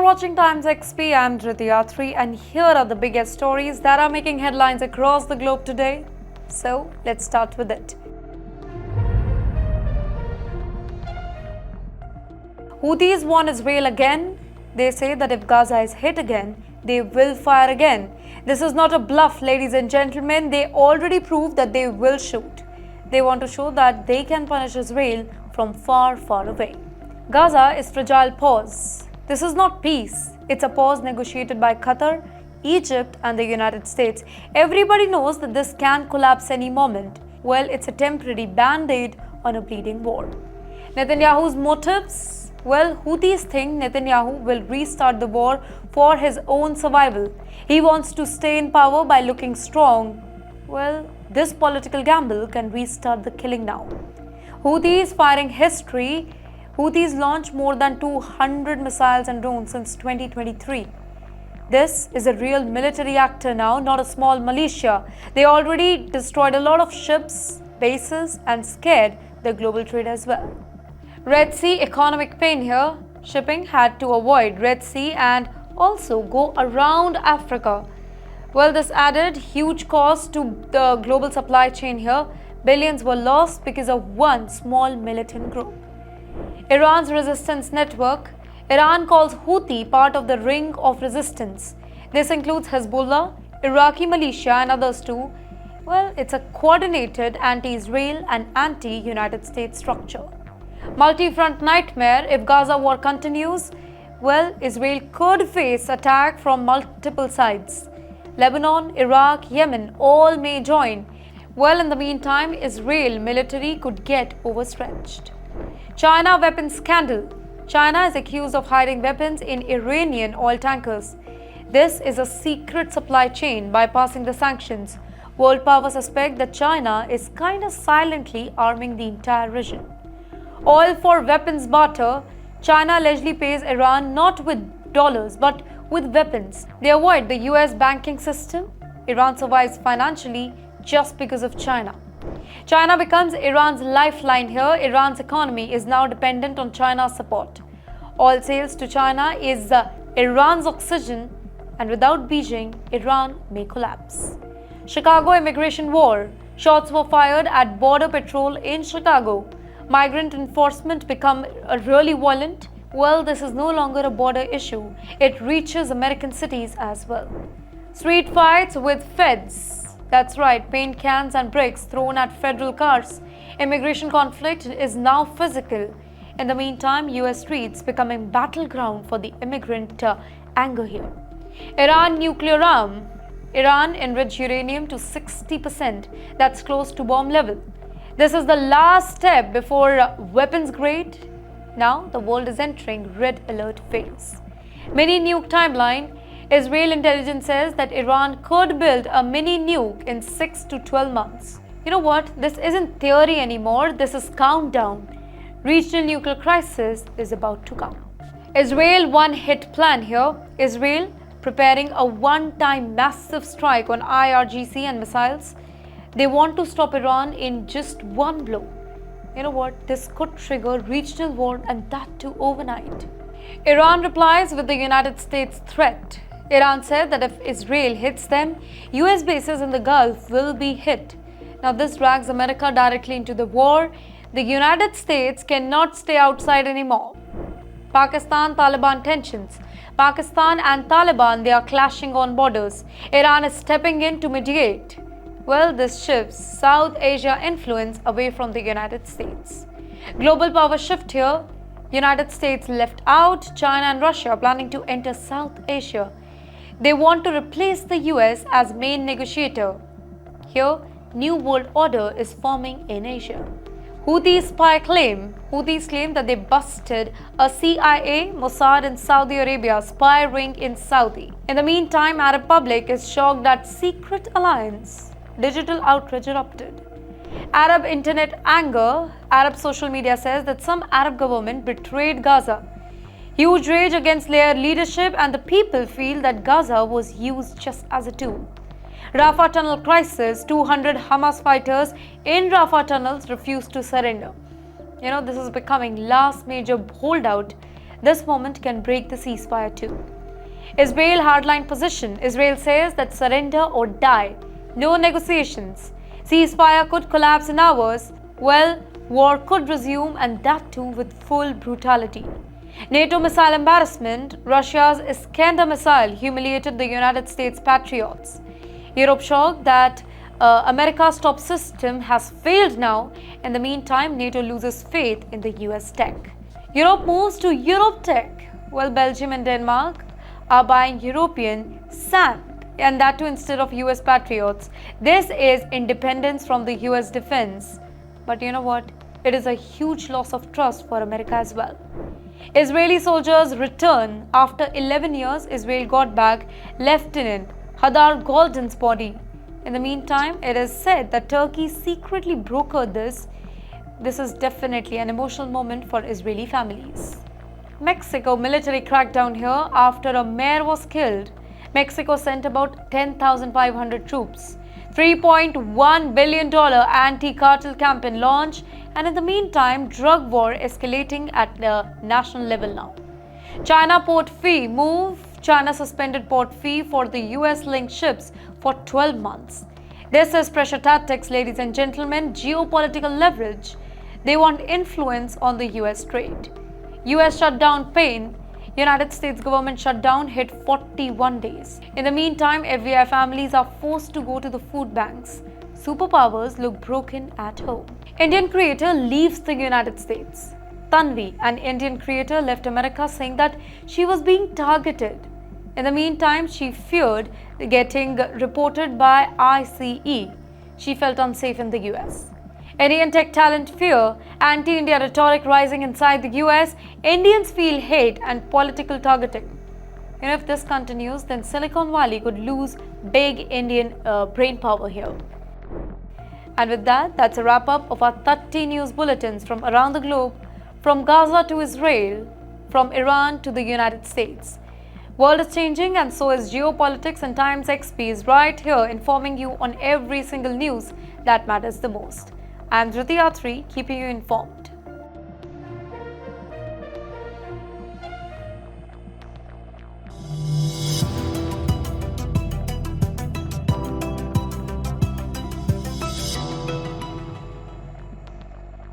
watching TimesXP. I'm Driti Atri, and here are the biggest stories that are making headlines across the globe today. So let's start with it. Houthis warn Israel again. They say that if Gaza is hit again, they will fire again. This is not a bluff, ladies and gentlemen. They already proved that they will shoot. They want to show that they can punish Israel from far, far away. Gaza is fragile pause. This is not peace. It's a pause negotiated by Qatar, Egypt and the United States. Everybody knows that this can collapse any moment. Well, it's a temporary band-aid on a bleeding war. Netanyahu's motives? Well, Houthis think Netanyahu will restart the war for his own survival. He wants to stay in power by looking strong. Well, this political gamble can restart the killing now. Houthis firing history. Houthis launched more than 200 missiles and drones since 2023. This is a real military actor now, not a small militia. They already destroyed a lot of ships, bases and scared the global trade as well. Red Sea economic pain here. Shipping had to avoid Red Sea and also go around Africa. Well, this added huge cost to the global supply chain here. Billions were lost because of one small militant group. Iran's resistance network. Iran calls Houthi part of the ring of resistance. This includes Hezbollah, Iraqi militia and others too. Well, it's a coordinated anti-Israel and anti-United States structure. Multi-front nightmare if Gaza war continues. Well, Israel could face attack from multiple sides. Lebanon, Iraq, Yemen all may join. Well, in the meantime, Israel military could get overstretched. China weapons scandal. China is accused of hiding weapons in Iranian oil tankers. This is a secret supply chain bypassing the sanctions. World powers suspect that China is kind of silently arming the entire region. Oil for weapons barter. China allegedly pays Iran not with dollars but with weapons. They avoid the US banking system. Iran survives financially just because of China. China becomes Iran's lifeline here. Iran's economy is now dependent on China's support. Oil sales to China is Iran's oxygen, and without Beijing, Iran may collapse. Chicago immigration war. Shots were fired at border patrol in Chicago. Migrant enforcement become really violent. Well, this is no longer a border issue. It reaches American cities as well. Street fights with feds. That's right, paint cans and bricks thrown at federal cars. Immigration conflict is now physical. In the meantime, US streets becoming battleground for the immigrant anger here. Iran nuclear arm. Iran enriched uranium to 60%. That's close to bomb level. This is the last step before weapons grade. Now the world is entering red alert phase. Mini nuke timeline. Israel intelligence says that Iran could build a mini nuke in 6 to 12 months. You know what? This isn't theory anymore. This is countdown. Regional nuclear crisis is about to come. Israel one-hit plan here. Israel preparing a one-time massive strike on IRGC and missiles. They want to stop Iran in just one blow. You know what? This could trigger regional war and that too overnight. Iran replies with the United States threat. Iran said that if Israel hits them, US bases in the Gulf will be hit. Now this drags America directly into the war. The United States cannot stay outside anymore. Pakistan-Taliban tensions. Pakistan and Taliban, they are clashing on borders. Iran is stepping in to mediate. Well, this shifts South Asia influence away from the United States. Global power shift here. United States left out. China and Russia are planning to enter South Asia. They want to replace the US as main negotiator. Here, new world order is forming in Asia. Houthi spy claim. Houthis claim that they busted a CIA, Mossad and Saudi Arabia spy ring in Saudi. In the meantime, Arab public is shocked that secret alliance. Digital outrage erupted. Arab internet anger. Arab social media says that some Arab government betrayed Gaza. Huge rage against their leadership and the people feel that Gaza was used just as a tool. Rafah tunnel crisis. 200 Hamas fighters in Rafah tunnels refused to surrender. This is becoming last major holdout this moment can break the ceasefire too. Israel hardline position. Israel says that surrender or die. No negotiations. Ceasefire could collapse in hours. Well, war could resume, and that too with full brutality. NATO missile embarrassment. Russia's Iskander missile humiliated the United States patriots. Europe shocked that America's top system has failed now. In the meantime, NATO loses faith in the US tech. Europe moves to Europe tech. Well, Belgium and Denmark are buying European sand, and that too instead of US patriots. This is independence from the US defense. But you know what? It is a huge loss of trust for America as well. Israeli soldiers return. After 11 years, Israel got back Lieutenant Hadar Golden's body. In the meantime, it is said that Turkey secretly brokered this. This is definitely an emotional moment for Israeli families. Mexico military crackdown here after a mayor was killed. Mexico sent about 10,500 troops. $3.1 billion anti-cartel campaign launch, and in the meantime, drug war escalating at the national level now. China port fee move. China suspended port fee for the US-linked ships for 12 months. This is pressure tactics, ladies and gentlemen, geopolitical leverage. They want influence on the US trade. US shutdown pain. United States government shutdown hit 41 days. In the meantime, FVI families are forced to go to the food banks. Superpowers look broken at home. Indian creator leaves the United States. Tanvi, an Indian creator, left America saying that she was being targeted. In the meantime, she feared getting reported by ICE. She felt unsafe in the US. Indian tech talent fear, anti-India rhetoric rising inside the US, Indians feel hate and political targeting. If this continues, then Silicon Valley could lose big Indian brain power here. And with that, that's a wrap-up of our 30 news bulletins from around the globe, from Gaza to Israel, from Iran to the United States. World is changing, and so is geopolitics, and TimesXP is right here informing you on every single news that matters the most. I am Driti Atri, keeping you informed.